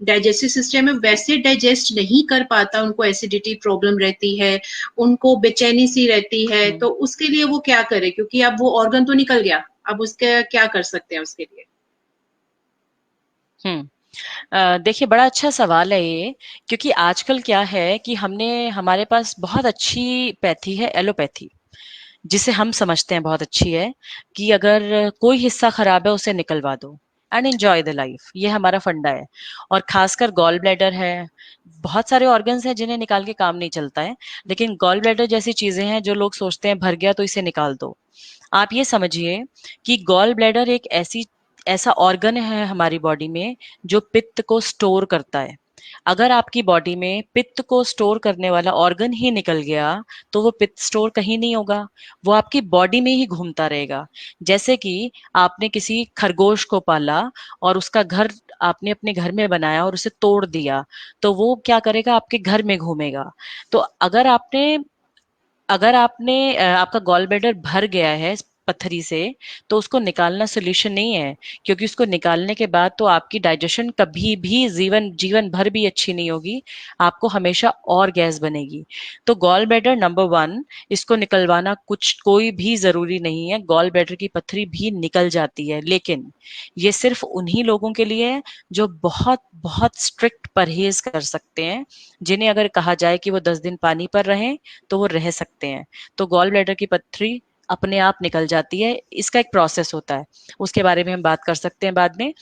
डाइजेस्टिव सिस्टम है वैसे डाइजेस्ट नहीं कर पाता, उनको एसिडिटी प्रॉब्लम रहती है, उनको बेचैनी सी रहती है, हुँ, तो उसके लिए वो क्या करे, क्योंकि अब वो ऑर्गन तो निकल गया, अब उसका क्या कर सकते हैं उसके लिए? हुँ। देखिए बड़ा अच्छा सवाल है ये, क्योंकि आजकल क्या है कि हमारे पास बहुत अच्छी पैथी है, एलोपैथी, जिसे हम समझते हैं बहुत अच्छी है, कि अगर कोई हिस्सा खराब है उसे निकलवा दो एंड एन्जॉय द लाइफ, ये हमारा फंडा है। और खासकर गॉल ब्लैडर है, बहुत सारे ऑर्गन्स हैं जिन्हें निकाल के काम नहीं चलता है, लेकिन गॉल ब्लैडर जैसी चीजें हैं जो लोग सोचते हैं भर गया तो इसे निकाल दो। आप ये समझिए कि गॉल ब्लैडर एक ऐसा ऑर्गन है हमारी बॉडी में जो पित्त को स्टोर करता है। अगर आपकी बॉडी में पित्त को स्टोर करने वाला ऑर्गन ही निकल गया तो वो पित्त स्टोर कहीं नहीं होगा, वो आपकी बॉडी में ही घूमता रहेगा। जैसे कि आपने किसी खरगोश को पाला और उसका घर आपने अपने घर में बनाया और उसे तोड़ दिया, तो वो क्या करेगा, आपके घर में घूमेगा। तो अगर आपने आपका गॉल ब्लैडर भर गया है पत्थरी से, तो उसको निकालना सोल्यूशन नहीं है, क्योंकि उसको निकालने के बाद तो आपकी डाइजेशन कभी भी जीवन जीवन भर भी अच्छी नहीं होगी, आपको हमेशा और गैस बनेगी। तो गॉल ब्लैडर नंबर वन, इसको निकलवाना कुछ कोई भी जरूरी नहीं है, गॉल ब्लैडर की पत्थरी भी निकल जाती है, लेकिन ये सिर्फ उन्हीं लोगों के लिए है जो बहुत बहुत स्ट्रिक्ट परहेज कर सकते हैं, जिन्हें अगर कहा जाए कि वो 10 दिन पानी पर रहें तो वो रह सकते हैं। तो गॉल ब्लैडर की पथरी अपने आप निकल जाती है, इसका एक प्रोसेस होता है, उसके बारे में हम बात कर सकते हैं बाद में।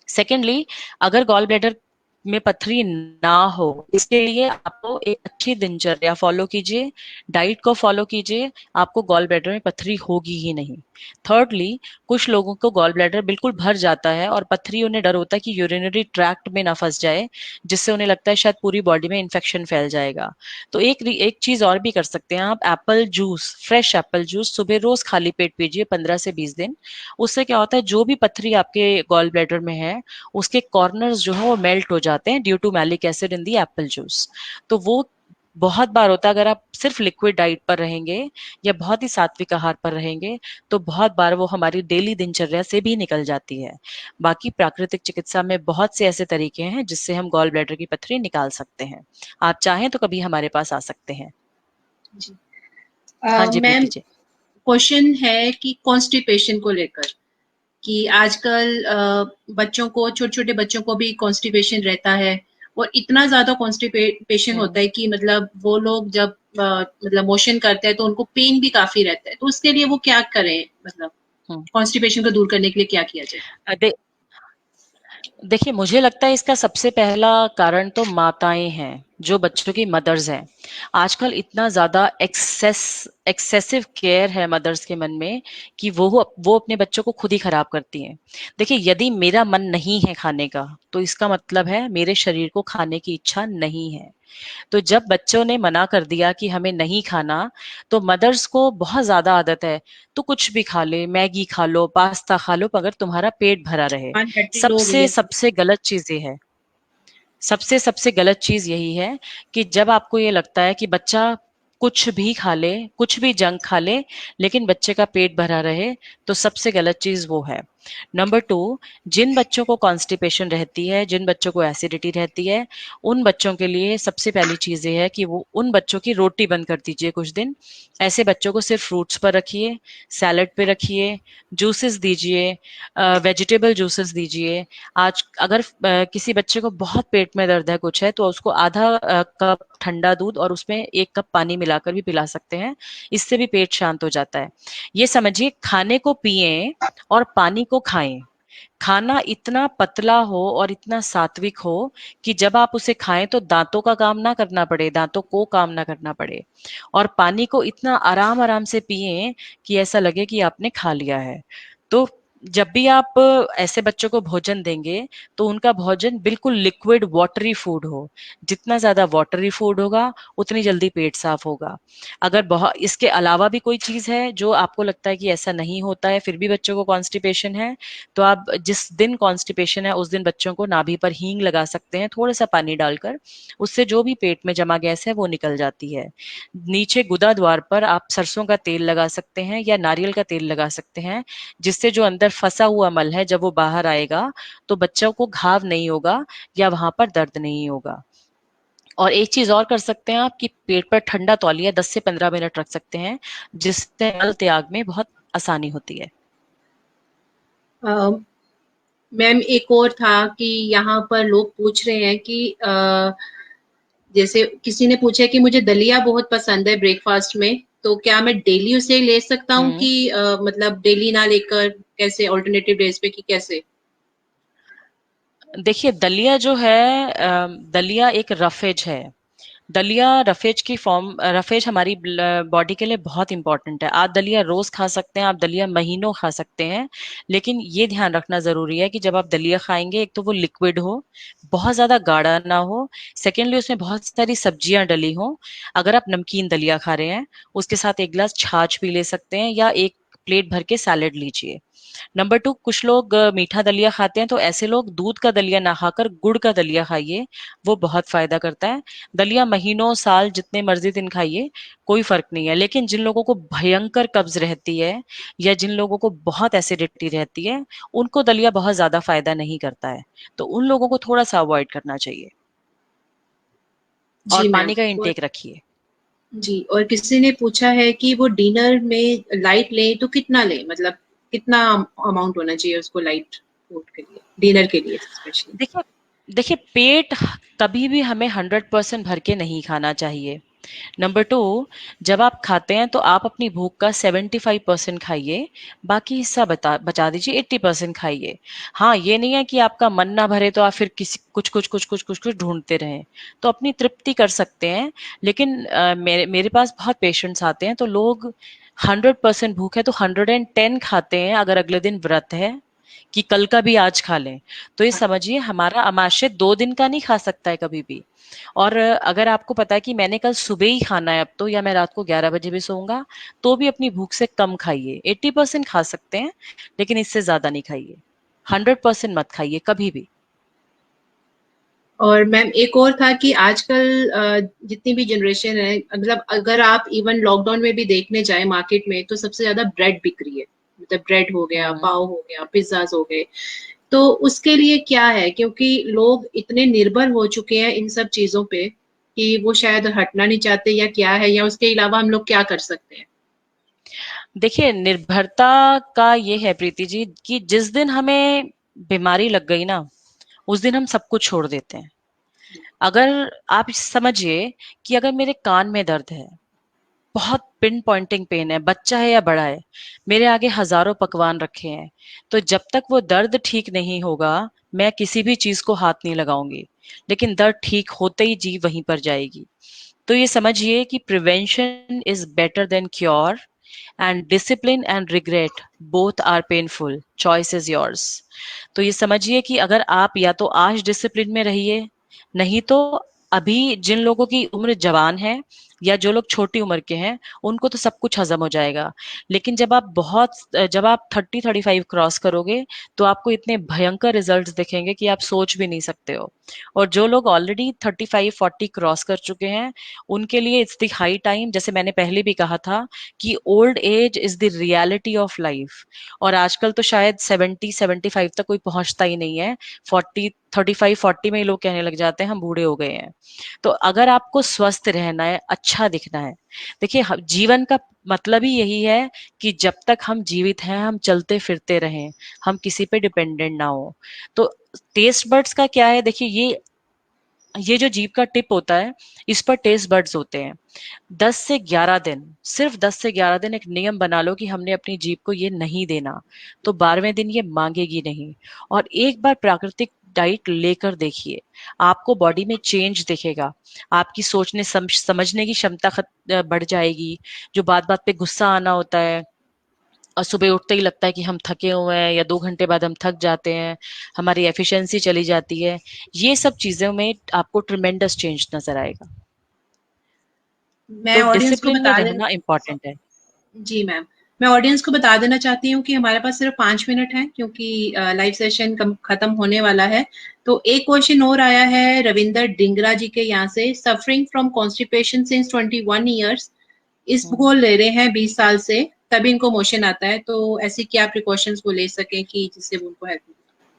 सेकेंडली, अगर गॉल ब्लैडर में पथरी ना हो, इसके लिए आपको एक अच्छी दिनचर्या फॉलो कीजिए, डाइट को फॉलो कीजिए, आपको गॉल ब्लैडर में पथरी होगी ही नहीं। थर्डली, कुछ लोगों को गॉल ब्लैडर बिल्कुल भर जाता है और पथरी, उन्हें डर होता है कि यूरिनरी ट्रैक्ट में ना फंस जाए, जिससे उन्हें लगता है शायद पूरी बॉडी में इन्फेक्शन फैल जाएगा। तो एक चीज और भी कर सकते हैं आप, Apple juice, fresh Apple juice सुबह रोज खाली पेट पीजिए 15 से 20 दिन। उससे क्या होता है, जो भी पथरी आपके गॉल ब्लैडर में है उसके कॉर्नर्स जो है वो मेल्ट हो जाते हैं due to malic acid in the apple juice. तो वो बहुत बार होता है, अगर आप सिर्फ लिक्विड डाइट पर रहेंगे या बहुत ही सात्विक आहार पर रहेंगे, तो बहुत बार वो हमारी डेली दिनचर्या से भी निकल जाती है। बाकी प्राकृतिक चिकित्सा में बहुत से ऐसे तरीके हैं जिससे हम गॉल ब्लैडर की पथरी निकाल सकते हैं। आप चाहें तो कभी हमारे पास आ सकते हैं। जी। हाँ जी, मैम, प्रीति जी। क्वेश्चन है कि कॉन्स्टिपेशन को लेकर, कि आजकल बच्चों को, छोटे-छोटे बच्चों को भी कॉन्स्टिपेशन रहता है, और इतना ज़्यादा कॉन्स्टिपेशन हम्म होता है कि मतलब वो लोग जब मतलब मोशन करते हैं तो उनको पेन भी काफ़ी रहता है। तो उसके लिए वो क्या करें? मतलब हम्म। कॉन्स्टिपेशन को दूर करने के लिए क्या किया जाए? दे, देखिए, मुझे लगता है इसका सबसे पहला कारण तो माताएं हैं, जो बच्चों की मदर्स हैं। आजकल इतना ज्यादा एक्सेसिव केयर है मदर्स के मन में कि वो अपने बच्चों को खुद ही खराब करती हैं। देखिए, यदि मेरा मन नहीं है खाने का, तो इसका मतलब है मेरे शरीर को खाने की इच्छा नहीं है। तो जब बच्चों ने मना कर दिया कि हमें नहीं खाना, तो मदर्स को बहुत ज्यादा आदत है, तो कुछ भी खा ले, मैगी खा लो, पास्ता खा लो, मगर तुम्हारा पेट भरा रहे। अनहेल्दी लोग सबसे ये सब। सबसे गलत चीज ये है, सबसे सबसे गलत चीज यही है कि जब आपको ये लगता है कि बच्चा कुछ भी खा ले, कुछ भी जंक खा ले, लेकिन बच्चे का पेट भरा रहे, तो सबसे गलत चीज वो है। नंबर टू, जिन बच्चों को कॉन्स्टिपेशन रहती है, जिन बच्चों को एसिडिटी रहती है, उन बच्चों के लिए सबसे पहली चीज ये है कि वो उन बच्चों की रोटी बंद कर दीजिए कुछ दिन। ऐसे बच्चों को सिर्फ फ्रूट्स पर रखिए, सैलड पे रखिए, जूसेस दीजिए, वेजिटेबल जूसेस दीजिए। आज अगर किसी बच्चे को बहुत पेट में दर्द है, कुछ है, तो उसको आधा कप ठंडा दूध और उसमें 1 कप पानी मिलाकर भी पिला सकते हैं, इससे भी पेट शांत हो जाता है। ये समझिए, खाने को पिएं और पानी को खाएं। खाना इतना पतला हो और इतना सात्विक हो कि जब आप उसे खाएं तो दांतों का काम ना करना पड़े, दांतों को काम ना करना पड़े। और पानी को इतना आराम आराम से पिएं कि ऐसा लगे कि आपने खा लिया है। तो जब भी आप ऐसे बच्चों को भोजन देंगे, तो उनका भोजन बिल्कुल लिक्विड वाटरी फूड हो। जितना ज्यादा वाटरी फूड होगा, उतनी जल्दी पेट साफ होगा। अगर बहुत इसके अलावा भी कोई चीज है जो आपको लगता है कि ऐसा नहीं होता है, फिर भी बच्चों को कॉन्स्टिपेशन है, तो आप जिस दिन कॉन्स्टिपेशन है उस दिन बच्चों को नाभि पर हींग लगा सकते हैं, थोड़ा सा पानी डालकर। उससे जो भी पेट में जमा गैस है वो निकल जाती है। नीचे गुदा द्वार पर आप सरसों का तेल लगा सकते हैं या नारियल का तेल लगा सकते हैं, जिससे जो अंदर फंसा हुआ मल है, जब वो बाहर आएगा तो बच्चों को घाव नहीं होगा या वहां पर दर्द नहीं होगा। और एक चीज और कर सकते हैं आप, कि पेट पर ठंडा तौलिया 10 से 15 मिनट रख सकते हैं, जिससे मल त्याग में बहुत आसानी होती है। मैम, एक और था कि यहाँ पर लोग पूछ रहे हैं कि जैसे किसी ने पूछा कि मुझे दलिया बहुत पसंद है ब्रेकफास्ट में, तो क्या मैं डेली उसे ले सकता हूँ हम्म। कि मतलब डेली ना लेकर कैसे, ऑल्टरनेटिव डेज पे कि कैसे? देखिए, दलिया जो है, दलिया एक रफेज है। दलिया रफेज हमारी बॉडी के लिए बहुत इंपॉर्टेंट है। आप दलिया रोज खा सकते हैं, आप दलिया महीनों खा सकते हैं, लेकिन ये ध्यान रखना जरूरी है कि जब आप दलिया खाएंगे, एक तो वो लिक्विड हो, बहुत ज्यादा गाढ़ा ना हो, सेकेंडली उसमें बहुत सारी सब्जियां डली हो। अगर आप नमकीन दलिया खा रहे हैं, उसके साथ एक गिलास छाछ भी ले सकते हैं या एक प्लेट भर के सैलेड लीजिए। नंबर टू, कुछ लोग मीठा दलिया खाते हैं, तो ऐसे लोग दूध का दलिया ना खाकर गुड़ का दलिया खाइए, वो बहुत फायदा करता है। दलिया महीनों साल जितने मर्जी दिन खाइए, कोई फर्क नहीं है। लेकिन जिन लोगों को भयंकर कब्ज रहती है या जिन लोगों को बहुत एसिडिटी रहती है, उनको दलिया बहुत ज्यादा फायदा नहीं करता है, तो उन लोगों को थोड़ा सा अवॉइड करना चाहिए। और जी मैम। पानी का और इंटेक रखिए। जी, और किसी ने पूछा है कि वो डिनर में लाइट लें तो कितना लें, मतलब कितना अमाउंट होना चाहिए उसको लाइट फूड के लिए, डिनर के लिए स्पेशली? देखिए देखिए पेट कभी भी हमें 100% भर के नहीं खाना चाहिए। नंबर टू, जब आप खाते हैं तो आप अपनी भूख का 75% खाइए, बाकी हिस्सा बचा दीजिए, 80% खाइए। हाँ, ये नहीं है कि आपका मन ना भरे तो आप फिर किसी कुछ कुछ कुछ कुछ कुछ कुछ ढूंढते रहें, तो अपनी तृप्ति कर सकते हैं। लेकिन मेरे मेरे पास बहुत पेशेंट्स आते हैं, तो लोग 100% भूख है तो 110 खाते हैं, अगर अगले दिन व्रत है कि कल का भी आज खा लें। तो ये समझिए, हमारा आमाशय 2 दिन का नहीं खा सकता है कभी भी। और अगर आपको पता है कि मैंने कल सुबह ही खाना है अब तो, या मैं रात को 11 बजे भी सोऊंगा, तो भी अपनी भूख से कम खाइए। 80% खा सकते हैं, लेकिन इससे ज्यादा नहीं खाइए। 100% मत खाइए कभी भी। और मैम एक और था कि आजकल जितनी भी जनरेशन है, मतलब अगर आप इवन लॉकडाउन में भी देखने जाए मार्केट में, तो सबसे ज्यादा ब्रेड बिक रही है। मतलब ब्रेड हो गया, हम्म पाव हो गया, पिज्जाज हो गए। तो उसके लिए क्या है, क्योंकि लोग इतने निर्भर हो चुके हैं इन सब चीजों पे कि वो शायद हटना नहीं चाहते, या क्या है, या उसके अलावा हम लोग क्या कर सकते हैं? देखिए, निर्भरता का ये है प्रीति जी, कि जिस दिन हमें बीमारी लग गई ना, उस दिन हम सब कुछ छोड़ देते हैं। अगर आप समझिए कि अगर मेरे कान में दर्द है, बहुत पिन पॉइंटिंग पेन है, बच्चा है या बड़ा है, मेरे आगे हजारों पकवान रखे हैं, तो जब तक वो दर्द ठीक नहीं होगा, मैं किसी भी चीज को हाथ नहीं लगाऊंगी। लेकिन दर्द ठीक होते ही जीव वहीं पर जाएगी। तो ये समझिए कि prevention is better than cure, and discipline and regret both are painful, choice is yours. तो ये समझिए कि अगर आप या तो आज डिसिप्लिन में रहिए, नहीं तो अभी जिन लोगों की उम्र जवान है या जो लोग छोटी उम्र के हैं, उनको तो सब कुछ हजम हो जाएगा। लेकिन जब आप 30-35 क्रॉस करोगे, तो आपको इतने भयंकर रिजल्ट्स दिखेंगे कि आप सोच भी नहीं सकते हो। और जो लोग ऑलरेडी 35-40 क्रॉस कर चुके हैं, उनके लिए इट्स द हाई टाइम, जैसे मैंने पहले भी कहा था, कि old age is the reality of life. और आजकल तो शायद 70-75 तक कोई पहुंचता ही नहीं है। 35-40 में ही लोग कहने लग जाते हैं हम बूढ़े हो गए हैं। तो अगर आपको स्वस्थ रहना है, अच्छा दिखना है, देखिए जीवन का मतलब ही यही है कि जब तक हम जीवित हैं, हम चलते फिरते रहें, हम किसी पे डिपेंडेंट ना हो। तो टेस्ट बड्स का क्या है, देखिए ये जो जीभ का टिप होता है, इस पर टेस्ट बड्स होते हैं। 10 से 11 दिन, सिर्फ 10 से 11 दिन एक नियम बना लो कि हमने अपनी जीभ को ये नहीं देना, तो 12वें दिन ये मांगेगी नहीं। और एक बार प्राकृतिक डाइट लेकर देखिए, आपको बॉडी में चेंज दिखेगा। आपकी समझने की क्षमता बढ़ जाएगी। जो बात बात पे गुस्सा आना होता है, और सुबह उठते ही लगता है कि हम थके हुए हैं, या 2 घंटे बाद हम थक जाते हैं, हमारी एफिशिएंसी चली जाती है, ये सब चीजों में आपको ट्रिमेंडस चेंज नजर आएगा। मैं तो ऑडियंस को डिसिप्लिन में बता देना। रहना इंपॉर्टेंट है। जी मैम, मैं ऑडियंस को बता देना चाहती हूँ कि हमारे पास सिर्फ 5 मिनट है, क्योंकि लाइव सेशन खत्म होने वाला है। तो एक क्वेश्चन और आया है रविंदर डिंगरा जी के यहाँ से, suffering from constipation since 21 years, इस हम्म। घोल ले रहे हैं 20 साल से, तभी इनको मोशन आता है। तो ऐसी क्या प्रिकॉशंस वो ले सकें कि जिससे वो उनको हेल्प?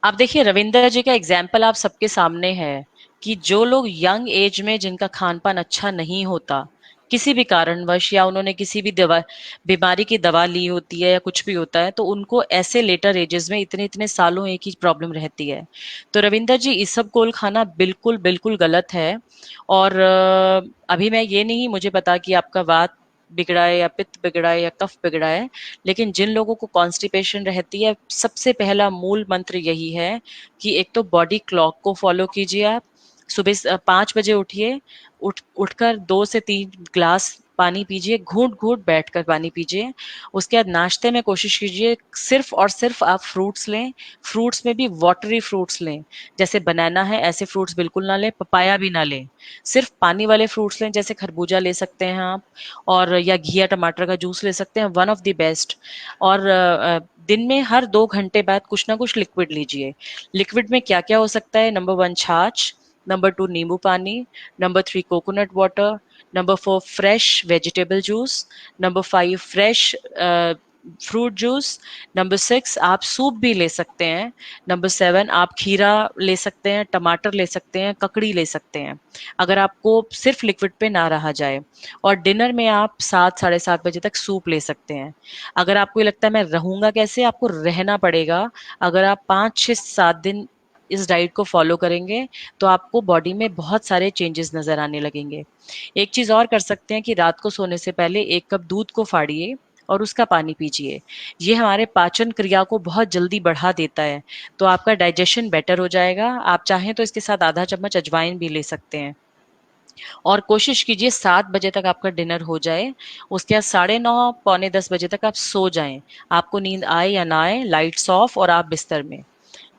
आप देखिए, रविंदर जी का एग्जाम्पल आप सबके सामने है कि जो लोग यंग एज में जिनका खान पान अच्छा नहीं होता, किसी भी कारणवश, या उन्होंने किसी भी दवा बीमारी की दवा ली होती है या कुछ भी होता है, तो उनको ऐसे लेटर एजेस में इतने इतने सालों एक ही प्रॉब्लम रहती है। तो रविंदर जी, इसबगोल खाना बिल्कुल बिल्कुल गलत है। और अभी मैं ये नहीं मुझे पता कि आपका वात बिगड़ा है या पित्त बिगड़ा है या कफ बिगड़ा है, लेकिन जिन लोगों को कॉन्स्टिपेशन रहती है, सबसे पहला मूल मंत्र यही है कि एक तो बॉडी क्लॉक को फॉलो कीजिए आप, सुबह 5 बजे उठिए, उठकर 2 से 3 ग्लास पानी पीजिए, घूंट-घूंट बैठकर पानी पीजिए। उसके बाद नाश्ते में कोशिश कीजिए सिर्फ़ और सिर्फ़ आप फ्रूट्स लें, फ्रूट्स में भी वाटरी फ्रूट्स लें। जैसे बनाना है ऐसे फ्रूट्स बिल्कुल ना लें, पपाया भी ना लें। सिर्फ़ पानी वाले फ्रूट्स लें, जैसे खरबूजा ले सकते हैं आप, और या घिया टमाटर का जूस ले सकते हैं, वन ऑफ द बेस्ट। और दिन में हर 2 घंटे बाद कुछ ना कुछ लिक्विड लीजिए। लिक्विड में क्या-क्या हो सकता है? नंबर 1 छाछ, नंबर 2 नींबू पानी, number 3 coconut water, number 4 fresh vegetable juice, number 5 fresh fruit juice, number 6 आप सूप भी ले सकते हैं, नंबर 7 आप खीरा ले सकते हैं, टमाटर ले सकते हैं, ककड़ी ले सकते हैं, अगर आपको सिर्फ लिक्विड पे ना रहा जाए। और डिनर में आप 7 साढ़े 7 बजे तक सूप ले सकते हैं। अगर आपको ये लगता है मैं रहूँगा कैसे? आपको रहना पड़ेगा। अगर आप 5, 6, 7 दिन इस डाइट को फॉलो करेंगे, तो आपको बॉडी में बहुत सारे चेंजेस नज़र आने लगेंगे। एक चीज़ और कर सकते हैं कि रात को सोने से पहले 1 कप दूध को फाड़िए और उसका पानी पीजिए। ये हमारे पाचन क्रिया को बहुत जल्दी बढ़ा देता है, तो आपका डाइजेशन बेटर हो जाएगा। आप चाहें तो इसके साथ आधा चम्मच अजवाइन भी ले सकते हैं। और कोशिश कीजिए 7 बजे तक आपका डिनर हो जाए, उसके बाद साढ़े 9 पौने 10 बजे तक आप सो जाएँ। आपको नींद आए या ना आए, लाइट्स ऑफ और आप बिस्तर में।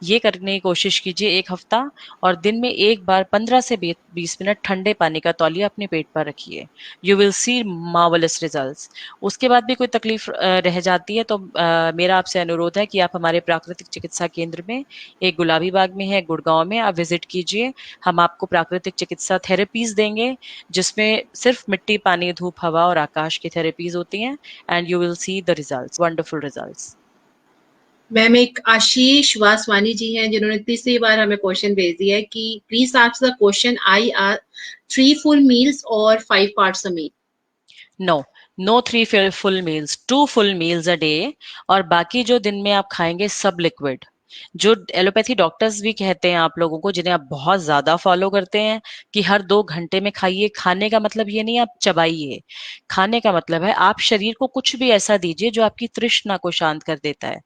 ये करने की कोशिश कीजिए 1 हफ्ता, और दिन में 1 बार 15 से 20 मिनट ठंडे पानी का तौलिया अपने पेट पर रखिए। You will see marvellous results. उसके बाद भी कोई तकलीफ रह जाती है तो मेरा आपसे अनुरोध है कि आप हमारे प्राकृतिक चिकित्सा केंद्र में, एक गुलाबी बाग में है, गुड़गांव में, आप विजिट कीजिए। हम आपको प्राकृतिक चिकित्सा थेरेपीज़ देंगे, जिसमें सिर्फ मिट्टी, पानी, धूप, हवा और आकाश की थेरेपीज़ होती हैं, and you will see the results, wonderful results. Ma'am एक आशीष वासवानी जी हैं जिन्होंने तीसरी बार हमें क्वेश्चन भेज दिया है कि please ask the question, I are 3 full meals और 5 parts a meal. No, no 3 full meals, 2 full meals a day, और बाकी जो दिन में आप खाएंगे सब लिक्विड। जो एलोपैथी डॉक्टर्स भी कहते हैं आप लोगों को, जिन्हें आप बहुत ज्यादा फॉलो करते हैं, कि हर 2 घंटे में खाइए। खाने का मतलब ये नहीं आप चबाइए, खाने का मतलब है आप शरीर को कुछ भी ऐसा दीजिए जो आपकी तृष्णा को शांत कर देता है।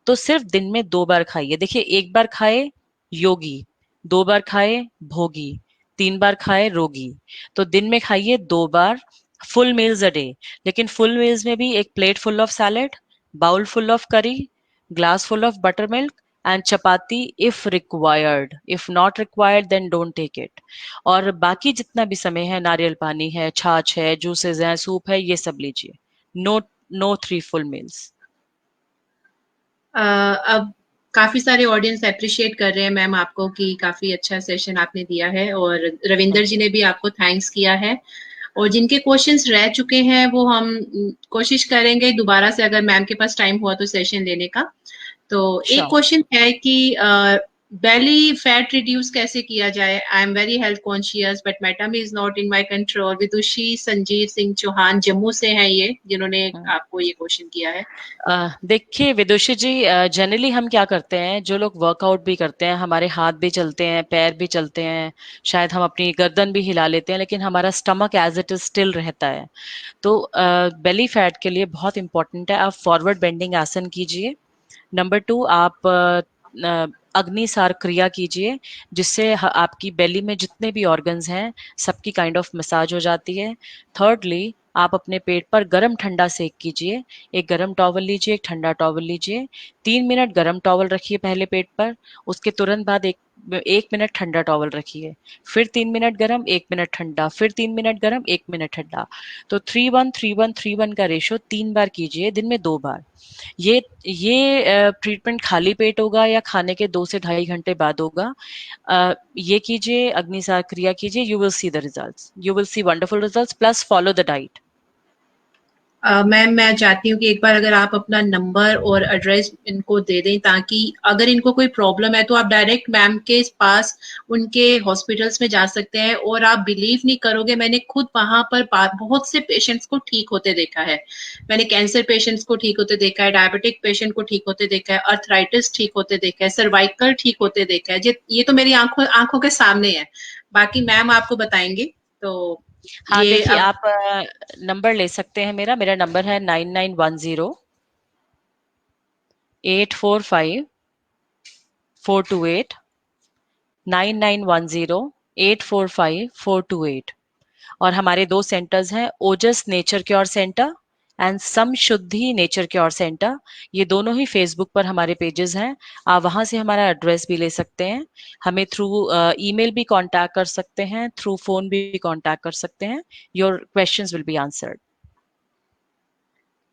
तो सिर्फ दिन में 2 बार खाइए। देखिए, 1 बार खाए योगी, 2 बार खाए भोगी, 3 बार खाए रोगी। तो दिन में खाइए 2 बार, फुल मील्स अ डे। लेकिन फुल मील्स में भी एक plate full of salad, bowl full of curry, glass full of buttermilk and chapati if required. If not required then don't take it. और बाकी जितना भी समय है, नारियल पानी है, छाछ है, जूसेस हैं, सूप है, ये सब लीजिए। No, no 3 full meals. अब काफी सारे ऑडियंस अप्रिशिएट कर रहे हैं मैम आपको कि काफी अच्छा सेशन आपने दिया है, और रविंदर थैंक जी यू। ने भी आपको थैंक्स किया है। और जिनके क्वेश्चंस रह चुके हैं वो हम कोशिश करेंगे दोबारा से, अगर मैम के पास टाइम हुआ तो सेशन लेने का। तो एक श्योर। क्वेश्चन है कि बेली फैट रिड्यूस कैसे किया जाए? I am very health conscious but my tummy is not in my control. Vidushi Sanjeev Singh Chauhan Jammu से हैं ये, जिन्होंने आपको ये क्वेश्चन किया है। देखिए विदुषी जी, जनरली हम क्या करते हैं, जो लोग वर्कआउट भी करते हैं, हमारे हाथ भी चलते हैं, पैर भी चलते हैं, शायद हम अपनी गर्दन भी हिला लेते हैं, लेकिन हमारा stomach as it is still रहता है। तो बेली फैट के लिए बहुत इंपॉर्टेंट है, आप फॉरवर्ड बेंडिंग आसन कीजिए। नंबर 2, आप अग्निसार क्रिया कीजिए, जिससे आपकी बेली में जितने भी ऑर्गन्स हैं, सबकी काइंड ऑफ मसाज हो जाती है। थर्डली, आप अपने पेट पर गरम ठंडा सेक कीजिए। एक गरम टॉवल लीजिए, एक ठंडा टॉवल लीजिए। 3 मिनट गरम टॉवल रखिए पहले पेट पर, उसके तुरंत बाद 1 मिनट ठंडा टॉवल रखिए। फिर 3 मिनट गरम, 1 मिनट ठंडा, फिर 3 मिनट गरम, 1 मिनट ठंडा। तो 3-1-3-1-3-1 का रेशो 3 बार कीजिए, दिन में 2 बार। ये ट्रीटमेंट खाली पेट होगा या खाने के 2 से ढाई घंटे बाद होगा। ये कीजिए, अग्निसार क्रिया कीजिए, you will see the results, you will see wonderful results, plus follow the diet. Ma'am मैं चाहती हूँ कि एक बार अगर आप अपना नंबर और एड्रेस इनको दे दें, ताकि अगर इनको कोई प्रॉब्लम है तो आप डायरेक्ट मैम के पास उनके हॉस्पिटल्स में जा सकते हैं। और आप बिलीव नहीं करोगे, मैंने खुद वहां पर बहुत से पेशेंट्स को ठीक होते देखा है। मैंने कैंसर पेशेंट्स को ठीक होते देखा है, डायबिटिक पेशेंट को ठीक होते देखा है, अर्थराइटिस ठीक होते देखा है, सर्वाइकल ठीक होते देखा है। ये तो मेरी आंखों आंखों के सामने है। बाकी मैम आपको बताएंगे। तो हाँ, ये देखिए, अब आप नंबर ले सकते हैं मेरा। मेरा नंबर है 9910 845 428, 9910 845428। और हमारे 2 सेंटर्स हैं, Ojas nature cure centre and Samshuddhi nature cure centre. ये दोनों ही फेसबुक पर हमारे पेजेस हैं। आप वहां से हमारा एड्रेस भी ले सकते हैं। हमें थ्रू ईमेल भी कांटेक्ट कर सकते हैं, थ्रू फोन भी कांटेक्ट कर सकते हैं। Your questions will be answered.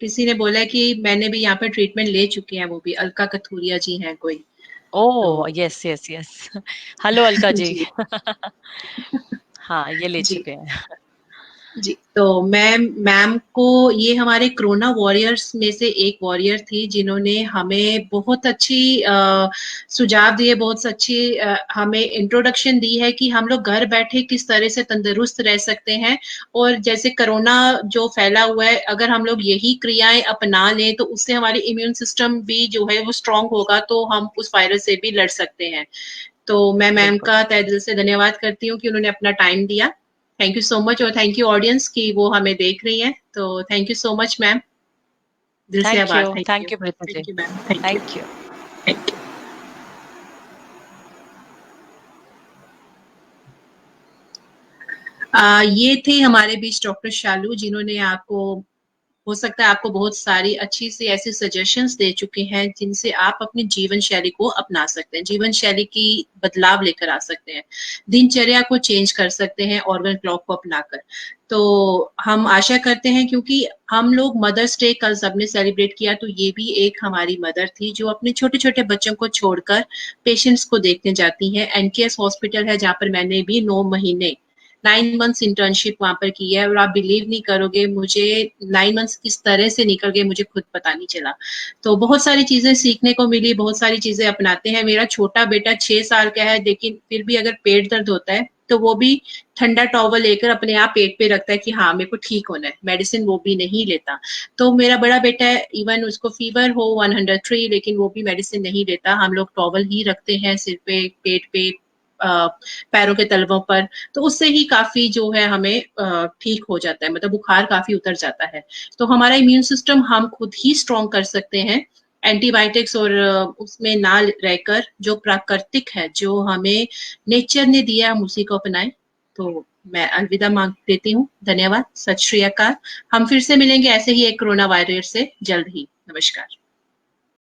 किसी ने बोला कि मैंने भी यहाँ पर ट्रीटमेंट ले चुकी हैं, वो भी अलका कथूरिया जी हैं कोई। ओह तो yes yes yes. Hello Alka ji. जी हाँ, ये ले जी चुके हैं। जी, तो मैम को ये हमारे कोरोना वॉरियर्स में से एक वॉरियर थी, जिन्होंने हमें बहुत अच्छी सुझाव दिए, बहुत अच्छी हमें इंट्रोडक्शन दी है कि हम लोग घर बैठे किस तरह से तंदुरुस्त रह सकते हैं। और जैसे कोरोना जो फैला हुआ है, अगर हम लोग यही क्रियाएं अपना लें तो उससे हमारी इम्यून सिस्टम भी जो है वो स्ट्रांग होगा, तो हम उस वायरस से भी लड़ सकते हैं। तो मैं मैम बिल्कुल। का तहे दिल से धन्यवाद करती हूँ कि उन्होंने अपना टाइम दिया। थैंक यू सो मच, और थैंक यू ऑडियंस की वो हमें देख रही हैं। तो thank you so much ma'am, दिल से आभार। Thank you Preeta ji. Thank you ma'am, thank you, thank you. Thank you. ये थे हमारे बीच डॉक्टर शालू, जिन्होंने आपको, हो सकता है आपको बहुत सारी अच्छी सी ऐसी सजेशंस दे चुके हैं जिनसे आप अपनी जीवन शैली को अपना सकते हैं, जीवन शैली की बदलाव लेकर आ सकते हैं, दिनचर्या को चेंज कर सकते हैं ऑर्गन क्लॉक को अपनाकर। तो हम आशा करते हैं, क्योंकि हम लोग मदर्स डे कल सबने सेलिब्रेट किया, तो ये भी एक हमारी मदर थी जो अपने छोटे छोटे बच्चों को छोड़कर पेशेंट्स को देखने जाती है। एनकेएस हॉस्पिटल है जहाँ पर मैंने भी 9 महीने 9 मंथ्स इंटर्नशिप वहां पर की है, और आप बिलीव नहीं करोगे मुझे 9 मंथ्स किस तरह से निकल गए मुझे खुद पता नहीं चला। तो बहुत सारी चीजें सीखने को मिली, बहुत सारी चीजें अपनाते हैं। मेरा छोटा बेटा 6 साल का है, लेकिन फिर भी अगर पेट दर्द होता है तो वो भी ठंडा टॉवल लेकर अपने आप पेट पे रखता है कि हाँ मेरे को ठीक होना है, मेडिसिन वो भी नहीं लेता। तो मेरा बड़ा बेटा है, इवन उसको फीवर हो 103, लेकिन वो भी मेडिसिन नहीं लेता। हम लोग टॉवल ही रखते हैं सिर पे, पेट पे, पैरों के तलवों पर, तो उससे ही काफी जो है हमें ठीक हो जाता है, मतलब बुखार काफी उतर जाता है। तो हमारा इम्यून सिस्टम हम खुद ही स्ट्रॉन्ग कर सकते हैं, एंटीबायोटिक्स और उसमें ना रहकर, जो प्राकृतिक है, जो हमें नेचर ने दिया, हम उसी को अपनाएं। तो मैं अलविदा मांग देती हूँ, धन्यवाद, सत श्री अकाल। हम फिर से मिलेंगे ऐसे ही एक कोरोना वायरस से जल्द ही। नमस्कार।